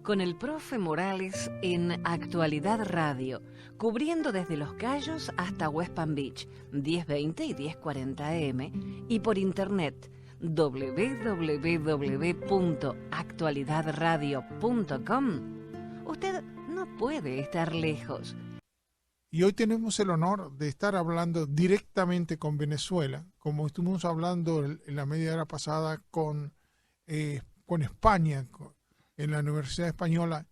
con el profe Morales en Actualidad Radio, cubriendo desde Los Cayos hasta West Palm Beach, 10:20 y 10:40 AM, y por internet www.actualidadradio.com. Usted no puede estar lejos. Y hoy tenemos el honor de estar hablando directamente con Venezuela, como estuvimos hablando en la media hora pasada con España, en la Universidad Española.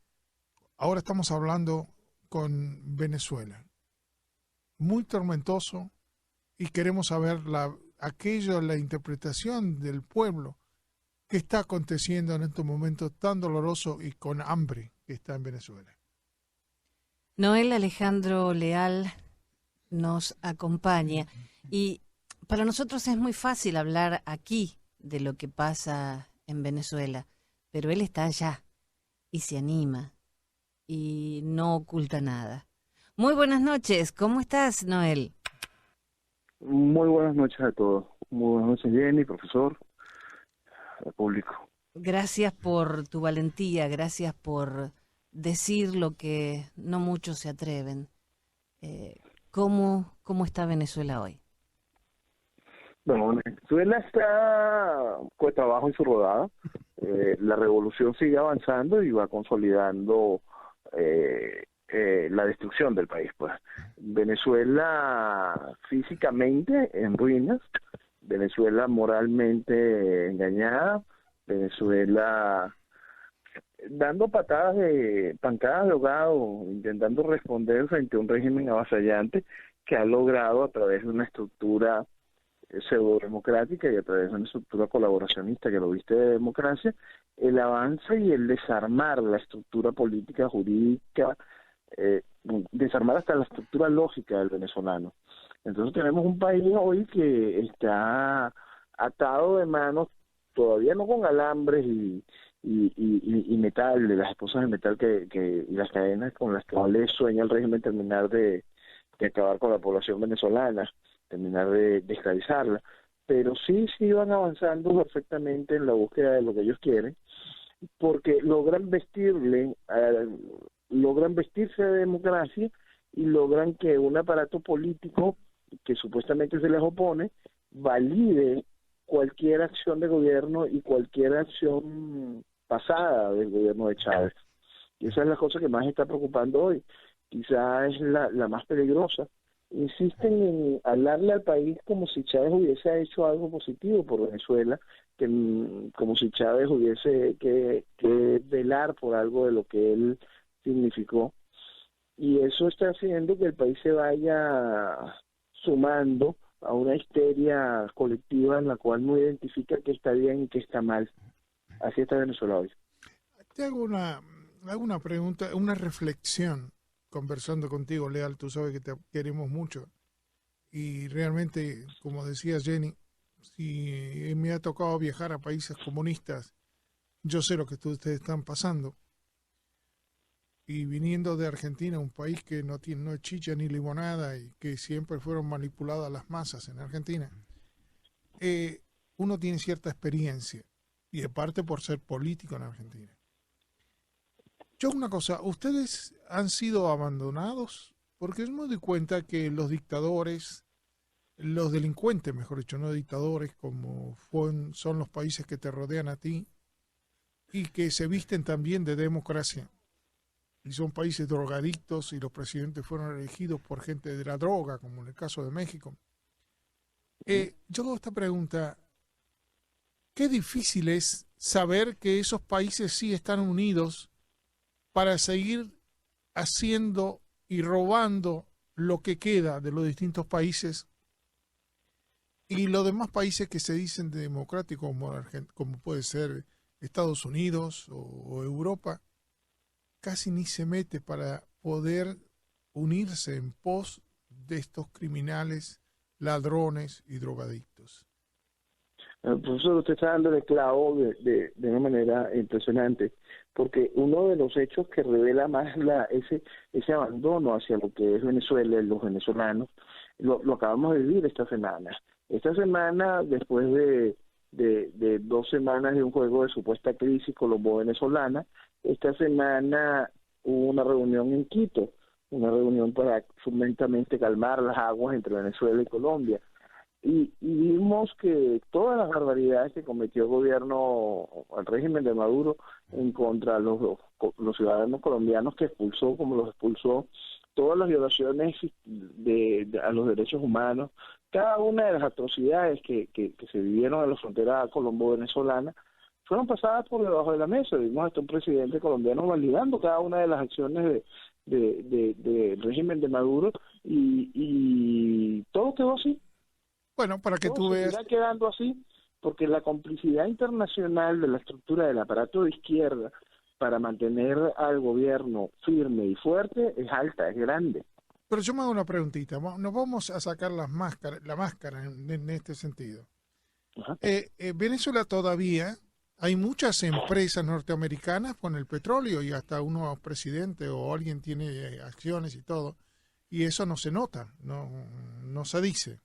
Ahora estamos hablando con Venezuela. Muy tormentoso, y queremos saber la interpretación del pueblo que está aconteciendo en estos momentos tan dolorosos y con hambre que está en Venezuela. Noel Alejandro Leal nos acompaña, y para nosotros es muy fácil hablar aquí de lo que pasa en Venezuela, pero él está allá y se anima y no oculta nada. Muy buenas noches, ¿cómo estás, Noel? Muy buenas noches a todos. Muy buenas noches, Jenny, profesor, al público. Gracias por tu valentía, gracias por decir lo que no muchos se atreven. ¿Cómo está Venezuela hoy? Bueno, Venezuela está con trabajo en su rodada. La revolución sigue avanzando y va consolidando la destrucción del país. Pues Venezuela físicamente en ruinas, Venezuela moralmente engañada, Venezuela dando pancadas de ahogado, intentando responder frente a un régimen avasallante que ha logrado, a través de una estructura pseudo-democrática y a través de una estructura colaboracionista que lo viste de democracia, el avance y el desarmar la estructura política, jurídica, desarmar hasta la estructura lógica del venezolano. Entonces tenemos un país hoy que está atado de manos, todavía no con alambres y metal, de las esposas de metal y las cadenas con las cuales sueña el régimen terminar de acabar con la población venezolana, terminar de esclavizarla, pero sí van avanzando perfectamente en la búsqueda de lo que ellos quieren, porque logran vestirse de democracia y logran que un aparato político que supuestamente se les opone valide cualquier acción de gobierno y cualquier acción pasada del gobierno de Chávez. Y esa es la cosa que más está preocupando hoy. Quizás es la más peligrosa. Insisten en hablarle al país como si Chávez hubiese hecho algo positivo por Venezuela, como si Chávez hubiese que velar por algo de lo que él significó. Y eso está haciendo que el país se vaya sumando a una histeria colectiva en la cual no identifica qué está bien y qué está mal. Así está Venezuela hoy. Te hago una pregunta, una reflexión, conversando contigo, Leal. Tú sabes que te queremos mucho. Y realmente, como decía Jenny, si me ha tocado viajar a países comunistas, yo sé lo que ustedes están pasando. Y viniendo de Argentina, un país que no es chicha ni limonada y que siempre fueron manipuladas las masas en Argentina, uno tiene cierta experiencia, y de parte por ser político en Argentina. Yo una cosa, ¿ustedes han sido abandonados? Porque yo me doy cuenta que los dictadores, los delincuentes, mejor dicho, no dictadores, como son los países que te rodean a ti y que se visten también de democracia, y son países drogadictos y los presidentes fueron elegidos por gente de la droga, como en el caso de México. Yo hago esta pregunta: qué difícil es saber que esos países sí están unidos para seguir haciendo y robando lo que queda de los distintos países, y los demás países que se dicen democráticos, como puede ser Estados Unidos o Europa, casi ni se mete para poder unirse en pos de estos criminales, ladrones y drogadictos. Profesor, usted está dando el clavo de una manera impresionante, porque uno de los hechos que revela más ese abandono hacia lo que es Venezuela y los venezolanos, lo acabamos de vivir esta semana. Esta semana, después de de 2 semanas de un juego de supuesta crisis colombo-venezolana. Esta semana hubo una reunión en Quito, una reunión para sumamente calmar las aguas entre Venezuela y Colombia. Y vimos que todas las barbaridades que cometió el gobierno, el régimen de Maduro, en contra de los ciudadanos colombianos que expulsó, como los expulsó, todas las violaciones a los derechos humanos, cada una de las atrocidades que se vivieron en la frontera colombo-venezolana, fueron pasadas por debajo de la mesa. Vimos hasta un presidente colombiano validando cada una de las acciones del régimen de Maduro, y todo quedó así. Bueno, para que tú veas... Seguirá quedando así, porque la complicidad internacional de la estructura del aparato de izquierda para mantener al gobierno firme y fuerte es alta, es grande. Pero yo me hago una preguntita. Nos vamos a sacar la máscara en este sentido. Venezuela todavía hay muchas empresas norteamericanas con el petróleo, y hasta uno presidente o alguien tiene acciones y todo, y eso no se nota, no se dice.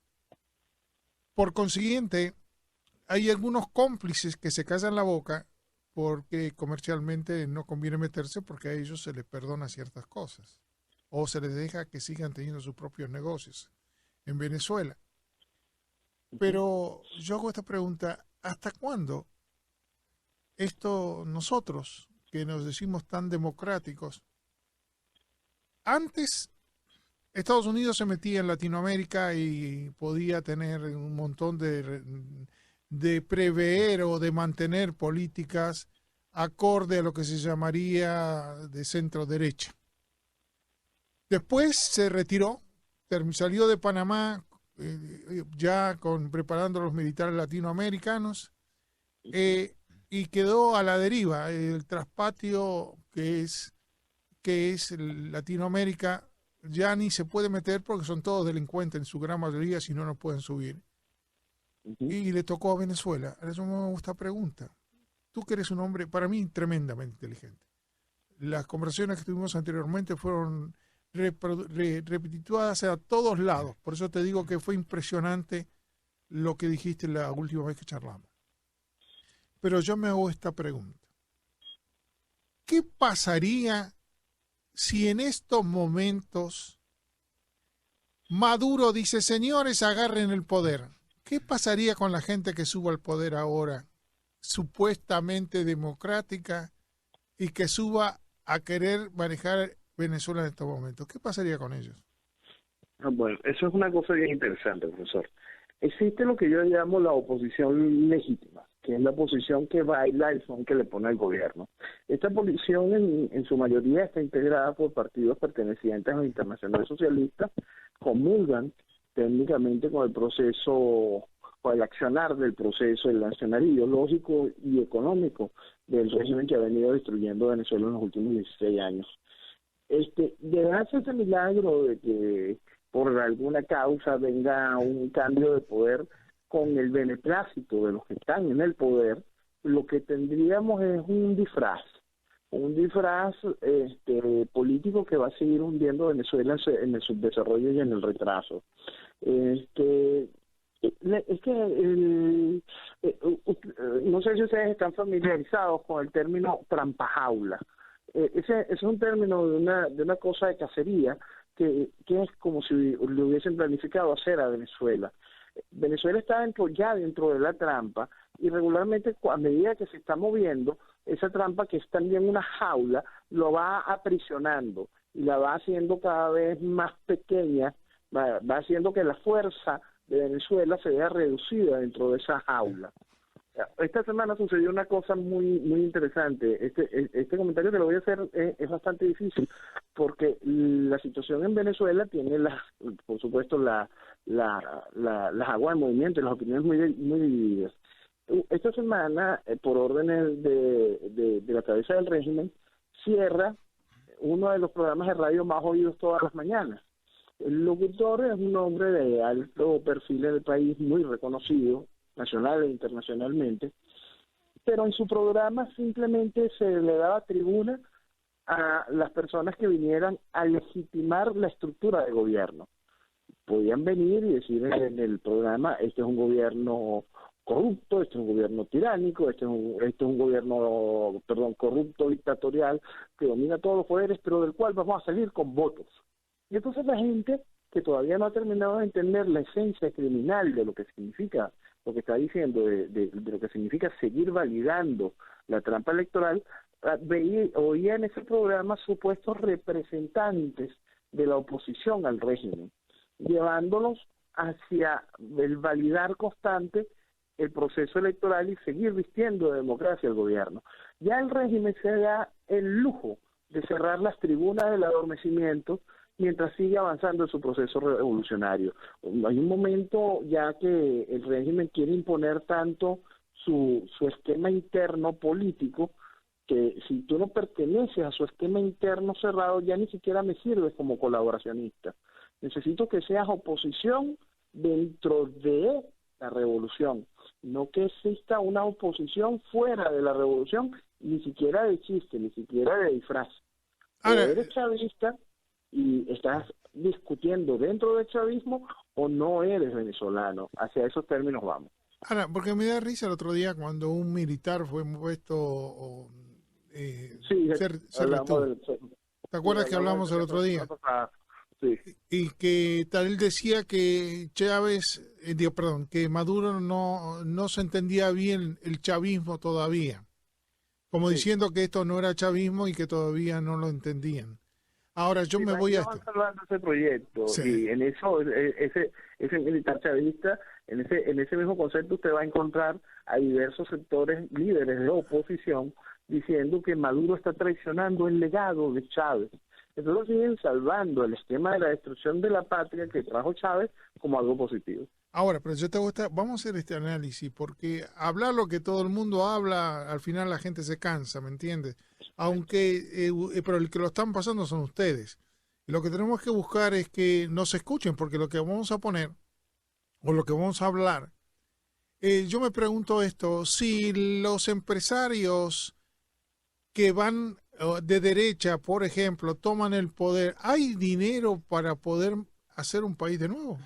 Por consiguiente, hay algunos cómplices que se callan la boca porque comercialmente no conviene meterse, porque a ellos se les perdona ciertas cosas o se les deja que sigan teniendo sus propios negocios en Venezuela. Pero yo hago esta pregunta: ¿hasta cuándo nosotros, que nos decimos tan democráticos? Antes Estados Unidos se metía en Latinoamérica y podía tener un montón de prever o de mantener políticas acorde a lo que se llamaría de centro derecha. Después se retiró, salió de Panamá ya preparando a los militares latinoamericanos, y quedó a la deriva. El traspatio que es Latinoamérica ya ni se puede meter, porque son todos delincuentes en su gran mayoría, si no pueden subir. Y le tocó a Venezuela. A eso me gusta pregunta. Tú, que eres un hombre, para mí, tremendamente inteligente. Las conversaciones que tuvimos anteriormente fueron repetidas a todos lados. Por eso te digo que fue impresionante lo que dijiste la última vez que charlamos. Pero yo me hago esta pregunta: ¿qué pasaría si en estos momentos Maduro dice: señores, agarren el poder? ¿Qué pasaría con la gente que suba al poder ahora, supuestamente democrática, y que suba a querer manejar Venezuela en estos momentos? ¿Qué pasaría con ellos? Bueno, eso es una cosa bien interesante, profesor. Existe lo que yo llamo la oposición legítima, que es la oposición que baila el son que le pone al gobierno. Esta oposición en su mayoría está integrada por partidos pertenecientes a la Internacional Socialista, comulgan técnicamente con el proceso, con el accionar del proceso, el accionar ideológico y económico del régimen que ha venido destruyendo Venezuela en los últimos 16 años. De darse ese milagro de que por alguna causa venga un cambio de poder con el beneplácito de los que están en el poder, lo que tendríamos es un disfraz político que va a seguir hundiendo Venezuela en el subdesarrollo y en el retraso. No sé si ustedes están familiarizados con el término trampajaula. Ese es un término de una cosa de cacería que es como si le hubiesen planificado hacer a Venezuela. Venezuela está ya dentro de la trampa, y regularmente, a medida que se está moviendo, esa trampa, que es también una jaula, lo va aprisionando y la va haciendo cada vez más pequeña, va haciendo que la fuerza de Venezuela se vea reducida dentro de esa jaula. Esta semana sucedió una cosa muy interesante. Este comentario que lo voy a hacer es bastante difícil, porque la situación en Venezuela tiene por supuesto las aguas de movimiento y las opiniones muy divididas. Esta semana, por órdenes de la cabeza del régimen, cierra uno de los programas de radio más oídos todas las mañanas. El locutor es un hombre de alto perfil en el país, muy reconocido nacional e internacionalmente, pero en su programa simplemente se le daba tribuna a las personas que vinieran a legitimar la estructura de gobierno. Podían venir y decir en el programa: este es un gobierno corrupto, este es un gobierno tiránico, este es un gobierno, perdón, corrupto, dictatorial, que domina todos los poderes, pero del cual vamos a salir con votos. Y entonces la gente que todavía no ha terminado de entender la esencia criminal de lo que significa, lo que está diciendo, de lo que significa seguir validando la trampa electoral, oía en ese programa supuestos representantes de la oposición al régimen, llevándolos hacia el validar constante el proceso electoral y seguir vistiendo de democracia el gobierno. Ya el régimen se da el lujo de cerrar las tribunas del adormecimiento mientras sigue avanzando en su proceso revolucionario. Hay un momento ya que el régimen quiere imponer tanto su esquema interno político, que si tú no perteneces a su esquema interno cerrado, ya ni siquiera me sirves como colaboracionista. Necesito que seas oposición dentro de la revolución, no que exista una oposición fuera de la revolución, ni siquiera de chiste, ni siquiera de disfraz. O eres chavista y estás discutiendo dentro del chavismo, o no eres venezolano. Hacia esos términos vamos. Ahora, porque me da risa el otro día cuando un militar fue puesto... sí, ¿Te acuerdas que hablamos el otro día? Sí. Y que tal decía que Chávez, que Maduro no se entendía bien el chavismo todavía, como Sí. diciendo que esto no era chavismo y que todavía no lo entendían. Ahora yo me voy a esto. Salvando ese proyecto, Sí. y en eso ese militar chavista, en ese mismo concepto usted va a encontrar a diversos sectores líderes de oposición diciendo que Maduro está traicionando el legado de Chávez. Entonces siguen salvando el esquema de la destrucción de la patria que trajo Chávez como algo positivo. Ahora, pero vamos a hacer este análisis, porque hablar lo que todo el mundo habla, al final la gente se cansa, ¿me entiendes? Pero el que lo están pasando son ustedes. Y lo que tenemos que buscar es que nos escuchen, porque lo que vamos a poner, o lo que vamos a hablar, yo me pregunto esto, si los empresarios que van de derecha, por ejemplo, toman el poder, ¿hay dinero para poder hacer un país de nuevo?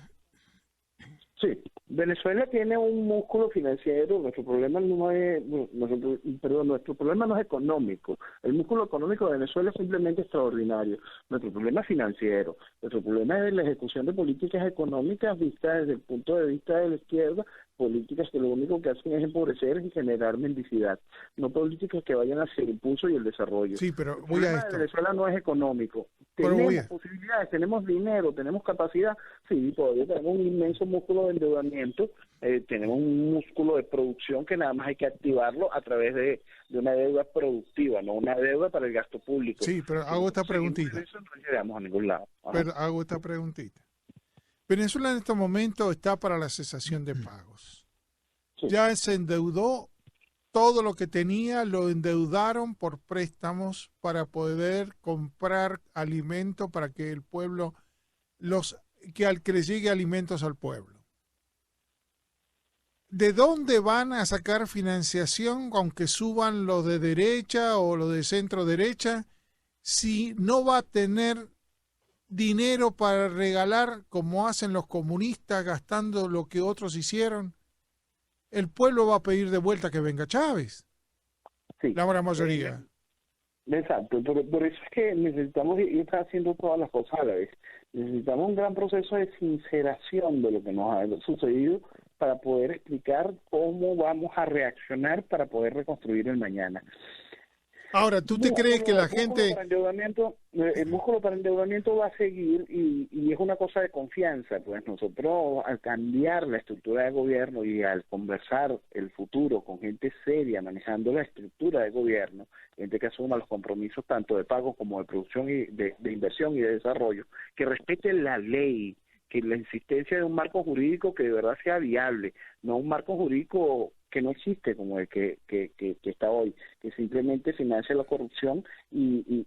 Sí, Venezuela tiene un músculo financiero. Nuestro problema no es, nuestro problema no es económico. El músculo económico de Venezuela es simplemente extraordinario. Nuestro problema es financiero. Nuestro problema es la ejecución de políticas económicas vistas desde el punto de vista de la izquierda, políticas que lo único que hacen es empobrecer y generar mendicidad, no políticas que vayan hacia el impulso y el desarrollo. Sí, pero El voy problema a de esto. Venezuela no es económico. Pero Tenemos posibilidades, tenemos dinero, tenemos capacidad. Sí, todavía tenemos un inmenso músculo de endeudamiento, tenemos un músculo de producción que nada más hay que activarlo a través de una deuda productiva, no una deuda para el gasto público. Sí, pero hago esta preguntita. Eso no llegamos a ningún lado. Ajá. Pero hago esta preguntita. Venezuela en este momento está para la cesación de pagos. Sí. Ya se endeudó, todo lo que tenía lo endeudaron por préstamos para poder comprar alimento para que el pueblo, que les llegue alimentos al pueblo. ¿De dónde van a sacar financiación, aunque suban los de derecha o los de centro derecha, si no va a tener dinero para regalar como hacen los comunistas gastando lo que otros hicieron? El pueblo va a pedir de vuelta que venga Chávez, Sí. la gran mayoría. Exacto, por eso es que necesitamos ir haciendo todas las cosas a la vez. Necesitamos un gran proceso de sinceración de lo que nos ha sucedido para poder explicar cómo vamos a reaccionar para poder reconstruir el mañana. Ahora, ¿tú te crees que la gente... El músculo para endeudamiento va a seguir y es una cosa de confianza, pues nosotros al cambiar la estructura de gobierno y al conversar el futuro con gente seria manejando la estructura de gobierno, gente que asuma los compromisos tanto de pago como de producción y de inversión y de desarrollo, que respete la ley, que la existencia de un marco jurídico que de verdad sea viable, no un marco jurídico que no existe como el que está hoy, que simplemente financia la corrupción y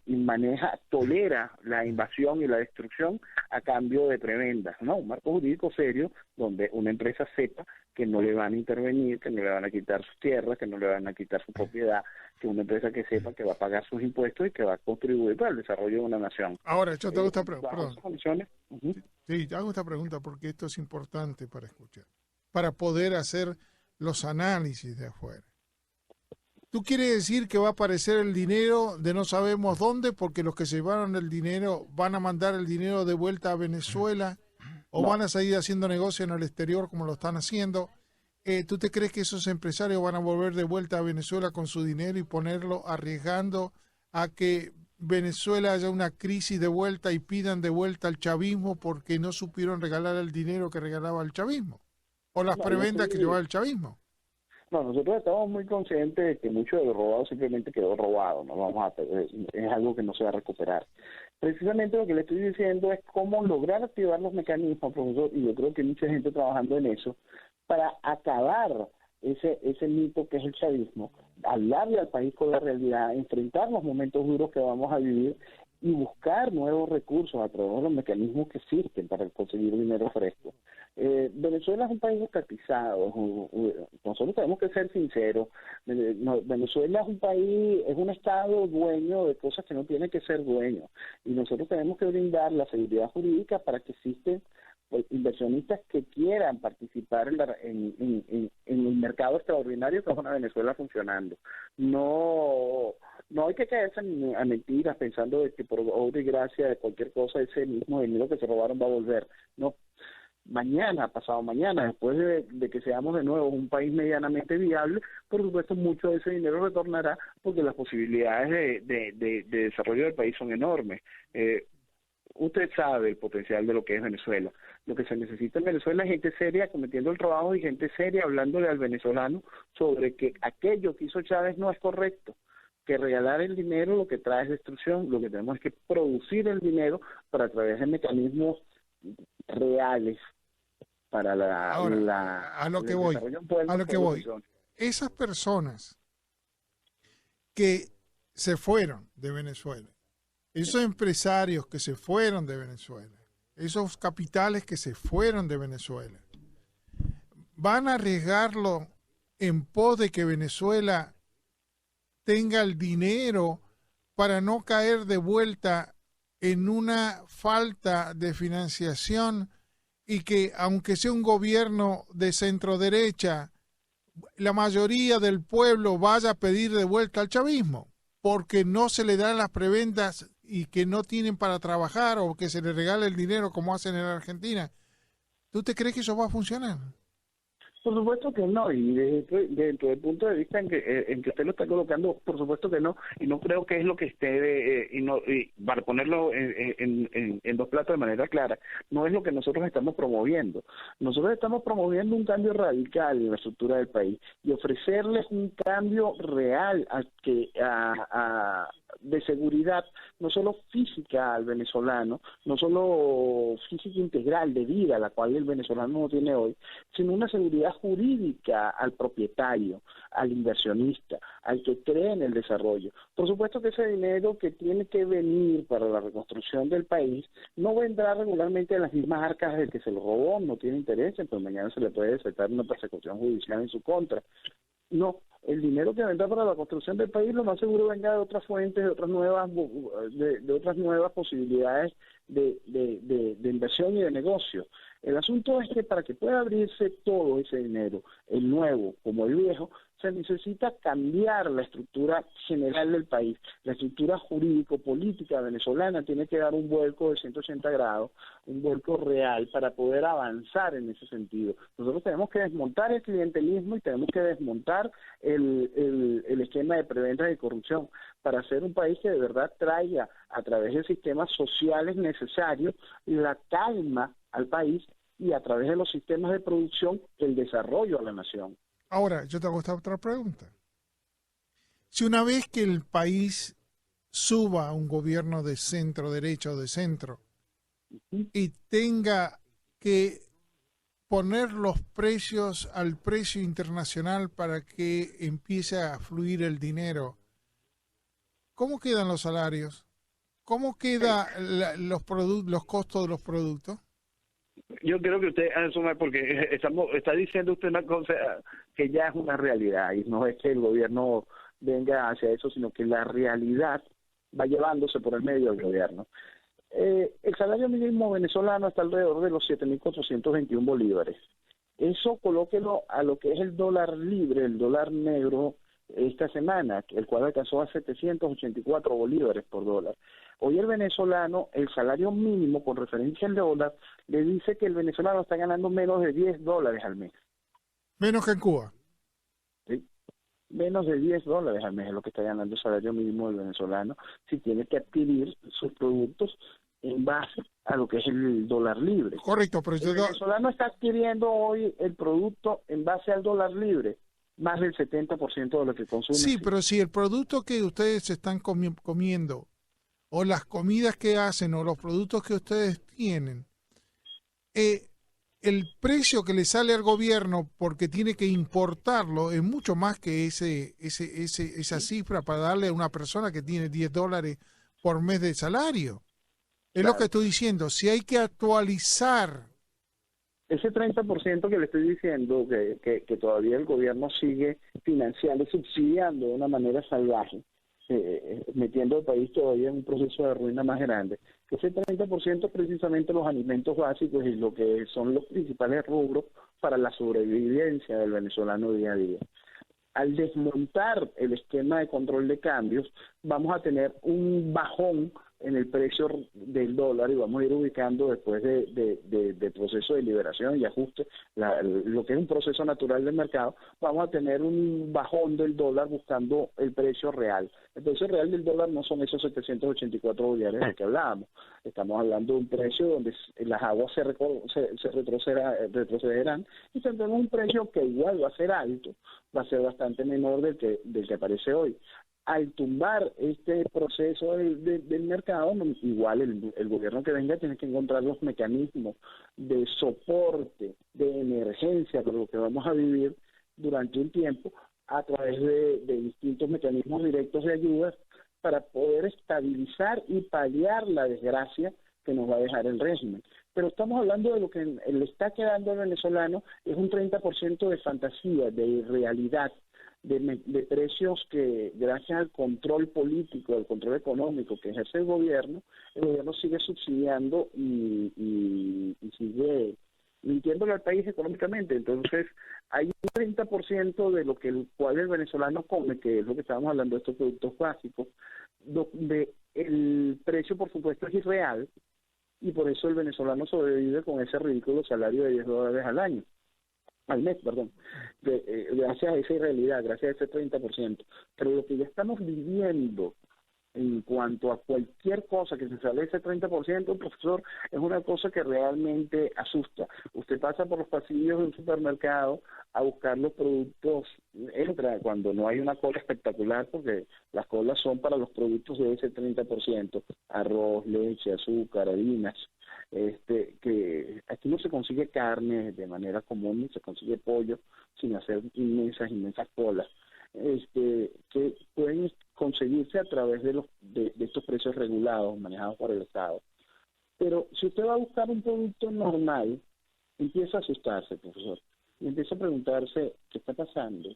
tolera la invasión y la destrucción a cambio de prebendas, ¿no? Un marco jurídico serio donde una empresa sepa que no le van a intervenir, que no le van a quitar sus tierras, que no le van a quitar su propiedad, que una empresa que sepa que va a pagar sus impuestos y que va a contribuir para el desarrollo de una nación. Ahora, yo te hago esta pregunta, Bajo esas condiciones, Sí, te hago esta pregunta porque esto es importante para escuchar, para poder hacer los análisis de afuera. ¿Tú quieres decir que va a aparecer el dinero de no sabemos dónde porque los que se llevaron el dinero van a mandar el dinero de vuelta a Venezuela o van a seguir haciendo negocio en el exterior como lo están haciendo? ¿Tú te crees que esos empresarios van a volver de vuelta a Venezuela con su dinero y ponerlo arriesgando a que Venezuela haya una crisis de vuelta y pidan de vuelta al chavismo porque no supieron regalar el dinero que regalaba el chavismo? ¿O las prebendas que llevaba el chavismo? No, nosotros estamos muy conscientes de que mucho de lo robado simplemente quedó robado, no vamos a perder, es algo que no se va a recuperar. Precisamente lo que le estoy diciendo es cómo lograr activar los mecanismos, profesor, y yo creo que hay mucha gente trabajando en eso, para acabar ese mito que es el chavismo, hablarle al país con la realidad, enfrentar los momentos duros que vamos a vivir y buscar nuevos recursos a través de los mecanismos que existen para conseguir dinero fresco. Venezuela es un país estatizado, nosotros tenemos que ser sinceros. Venezuela es un país, es un estado dueño de cosas que no tiene que ser dueño, y nosotros tenemos que brindar la seguridad jurídica para que existen inversionistas que quieran participar en el mercado extraordinario que es una Venezuela funcionando. No hay que caerse a mentiras pensando de que por obra y gracia de cualquier cosa ese mismo dinero que se robaron va a volver. No, mañana, pasado mañana, después de que seamos de nuevo un país medianamente viable, por supuesto mucho de ese dinero retornará porque las posibilidades de desarrollo del país son enormes. Usted sabe el potencial de lo que es Venezuela. Lo que se necesita en Venezuela es gente seria cometiendo el trabajo y gente seria hablándole al venezolano sobre que aquello que hizo Chávez no es correcto, que regalar el dinero lo que trae es destrucción. Lo que tenemos es que producir el dinero para a través de mecanismos reales para a lo que voy. Esas personas que se fueron de Venezuela, esos empresarios que se fueron de Venezuela, esos capitales que se fueron de Venezuela, van a arriesgarlo en pos de que Venezuela tenga el dinero para no caer de vuelta en una falta de financiación y que, aunque sea un gobierno de centro derecha, la mayoría del pueblo vaya a pedir de vuelta al chavismo porque no se le dan las prebendas y que no tienen para trabajar o que se les regale el dinero como hacen en Argentina. ¿Tú te crees que eso va a funcionar? Por supuesto que no, y dentro del punto de vista en que usted lo está colocando, por supuesto que no, y no creo que es lo que esté, y para ponerlo en dos platos de manera clara, no es lo que nosotros estamos promoviendo. Nosotros estamos promoviendo un cambio radical en la estructura del país y ofrecerles un cambio real de seguridad, no solo física al venezolano, no solo física integral de vida, la cual el venezolano no tiene hoy, sino una seguridad jurídica al propietario, al inversionista, al que cree en el desarrollo. Por supuesto que ese dinero que tiene que venir para la reconstrucción del país no vendrá regularmente de las mismas arcas del que se lo robó, no tiene interés, pues mañana se le puede desatar una persecución judicial en su contra. No, el dinero que vendrá para la construcción del país lo más seguro venga de otras fuentes, de otras nuevas posibilidades de inversión y de negocio. El asunto es que para que pueda abrirse todo ese dinero, el nuevo como el viejo, se necesita cambiar la estructura general del país. La estructura jurídico-política venezolana tiene que dar un vuelco de 180 grados, un vuelco real para poder avanzar en ese sentido. Nosotros tenemos que desmontar el clientelismo y tenemos que desmontar el esquema de preventas de corrupción para ser un país que de verdad traiga a través de sistemas sociales necesarios la calma al país y a través de los sistemas de producción el desarrollo a la nación. Ahora, yo te hago esta otra pregunta. Si una vez que el país suba a un gobierno de centro derecha o de centro y tenga que poner los precios al precio internacional para que empiece a fluir el dinero, ¿cómo quedan los salarios? ¿Cómo quedan los costos de los productos? Yo creo que usted asuma, porque está diciendo usted una cosa que ya es una realidad, y no es que el gobierno venga hacia eso, sino que la realidad va llevándose por el medio del gobierno. El salario mínimo venezolano está alrededor de los 7.421 bolívares. Eso colóquelo a lo que es el dólar libre, el dólar negro esta semana, el cual alcanzó a 784 bolívares por dólar. Hoy el venezolano, el salario mínimo con referencia al dólar, le dice que el venezolano está ganando menos de $10 al mes. Menos que en Cuba. ¿Sí? Menos de $10 al mes es lo que está ganando el salario mínimo del venezolano si tiene que adquirir sus productos en base a lo que es el dólar libre. Correcto, pero El venezolano está adquiriendo hoy el producto en base al dólar libre, más del 70% de lo que consume. Sí, pero si el producto que ustedes están comiendo, o las comidas que hacen, o los productos que ustedes tienen, el precio que le sale al gobierno porque tiene que importarlo es mucho más que esa cifra para darle a una persona que tiene $10 por mes de salario. Es Claro. lo que estoy diciendo. Si hay que actualizar. Ese 30% que le estoy diciendo, que todavía el gobierno sigue financiando, subsidiando de una manera salvaje, metiendo al país todavía en un proceso de ruina más grande. Ese 30% es precisamente los alimentos básicos y lo que son los principales rubros para la sobrevivencia del venezolano día a día. Al desmontar el esquema de control de cambios, vamos a tener un bajón en el precio del dólar y vamos a ir ubicando después del proceso de liberación y ajuste, lo que es un proceso natural del mercado, vamos a tener un bajón del dólar buscando el precio real. El precio real del dólar no son esos 784 bolívares de que hablábamos, estamos hablando de un precio donde las aguas se retrocederán y tendremos un precio que igual va a ser alto, va a ser bastante menor del que aparece hoy. Al tumbar este proceso del mercado, igual el gobierno que venga tiene que encontrar los mecanismos de soporte, de emergencia con lo que vamos a vivir durante un tiempo a través de distintos mecanismos directos de ayuda para poder estabilizar y paliar la desgracia que nos va a dejar el régimen. Pero estamos hablando de lo que le está quedando al venezolano, es un 30% de fantasía, de irrealidad, de precios que gracias al control político, al control económico que ejerce el gobierno sigue subsidiando y sigue mintiéndole al país económicamente. Entonces hay un 30% de lo que el cual el venezolano come, que es lo que estábamos hablando de estos productos básicos, donde el precio por supuesto es irreal y por eso el venezolano sobrevive con ese ridículo salario de $10 al mes, gracias a esa irrealidad, gracias a ese 30%. Pero lo que ya estamos viviendo en cuanto a cualquier cosa que se sale de ese 30%, profesor, es una cosa que realmente asusta. Usted pasa por los pasillos de un supermercado a buscar los productos, entra cuando no hay una cola espectacular, porque las colas son para los productos de ese 30%, arroz, leche, azúcar, harinas, que aquí no se consigue carne de manera común, ni se consigue pollo sin hacer inmensas colas, que pueden conseguirse a través de estos precios regulados, manejados por el Estado. Pero si usted va a buscar un producto normal, empieza a asustarse, profesor, y empieza a preguntarse, ¿qué está pasando?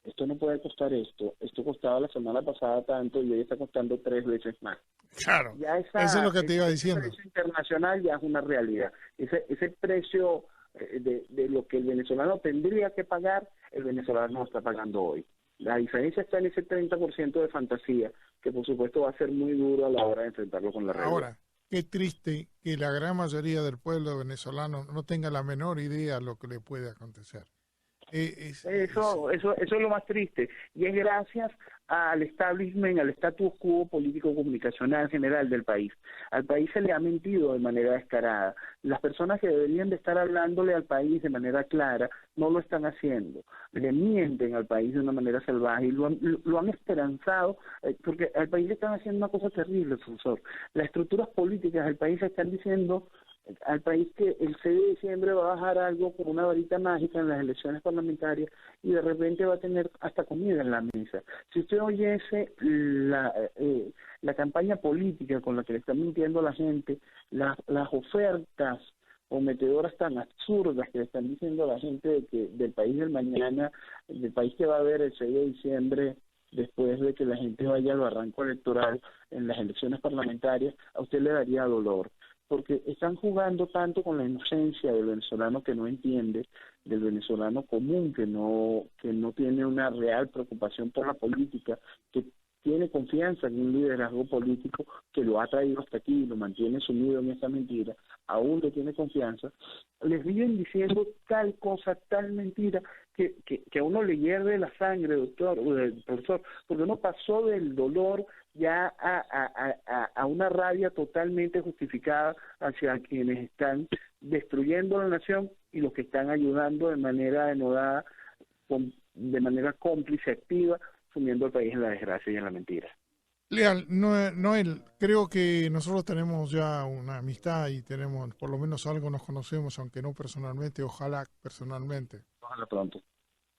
Esto no puede costar esto costaba la semana pasada tanto y hoy está costando 3 veces más. Claro, eso es lo que te iba diciendo. El precio internacional ya es una realidad. Ese precio de lo que el venezolano tendría que pagar, el venezolano no está pagando hoy. La diferencia está en ese 30% de fantasía, que por supuesto va a ser muy duro a la hora de enfrentarlo con la realidad. Ahora, qué triste que la gran mayoría del pueblo venezolano no tenga la menor idea de lo que le puede acontecer. Eso es lo más triste, y es gracias al establishment, al status quo político-comunicacional general del país. Al país se le ha mentido de manera descarada. Las personas que deberían de estar hablándole al país de manera clara no lo están haciendo. Le mienten al país de una manera salvaje y lo han esperanzado, porque al país le están haciendo una cosa terrible, profesor. Las estructuras políticas del país están diciendo al país que el 6 de diciembre va a bajar algo con una varita mágica en las elecciones parlamentarias y de repente va a tener hasta comida en la mesa. Si usted oyese la campaña política con la que le están mintiendo a la gente, las ofertas prometedoras tan absurdas que le están diciendo a la gente del país del mañana, del país que va a haber el 6 de diciembre, después de que la gente vaya al barranco electoral en las elecciones parlamentarias, a usted le daría dolor. porque están jugando tanto con la inocencia del venezolano que no entiende, del venezolano común que no tiene una real preocupación por la política, que tiene confianza en un liderazgo político que lo ha traído hasta aquí y lo mantiene sumido en esa mentira, aún le tiene confianza, les viven diciendo tal cosa, tal mentira, que a uno le hierve la sangre, doctor, o profesor, porque uno pasó del dolor ya a una rabia totalmente justificada hacia quienes están destruyendo la nación y los que están ayudando de manera denodada, de manera cómplice, activa, sumiendo al país en la desgracia y en la mentira. Leal, Noel, creo que nosotros tenemos ya una amistad y tenemos, por lo menos algo nos conocemos, aunque no personalmente, ojalá personalmente. Ojalá pronto.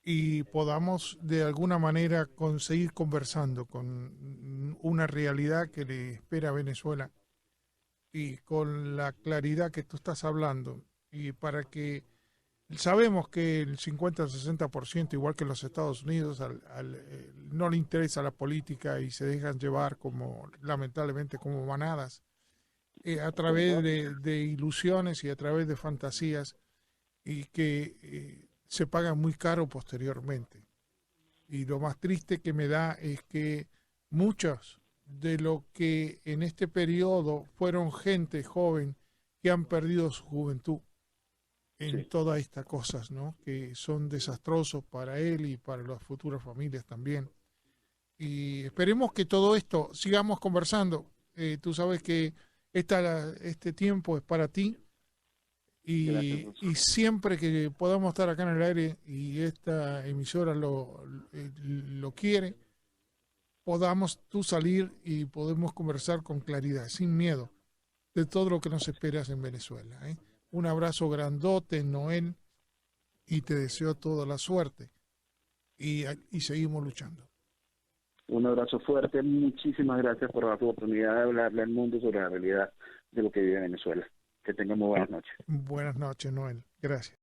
Y podamos de alguna manera seguir conversando con una realidad que le espera a Venezuela y con la claridad que tú estás hablando, y para que sabemos que el 50 o 60%, igual que en los Estados Unidos, no le interesa la política y se dejan llevar como, lamentablemente, como manadas, a través de ilusiones y a través de fantasías, y que se pagan muy caro posteriormente. Y lo más triste que me da es que muchos de lo que en este periodo fueron gente joven que han perdido su juventud en todas estas cosas, ¿no? Que son desastrosos para él y para las futuras familias también. Y esperemos que todo esto sigamos conversando. Tú sabes que este tiempo es para ti, y siempre que podamos estar acá en el aire y esta emisora lo quiere, podamos tú salir y podemos conversar con claridad, sin miedo, de todo lo que nos esperas en Venezuela, ¿eh? Un abrazo grandote, Noel, y te deseo toda la suerte. Y seguimos luchando. Un abrazo fuerte, muchísimas gracias por la oportunidad de hablarle al mundo sobre la realidad de lo que vive Venezuela. Que tengan muy buenas noches. Buenas noches, Noel. Gracias.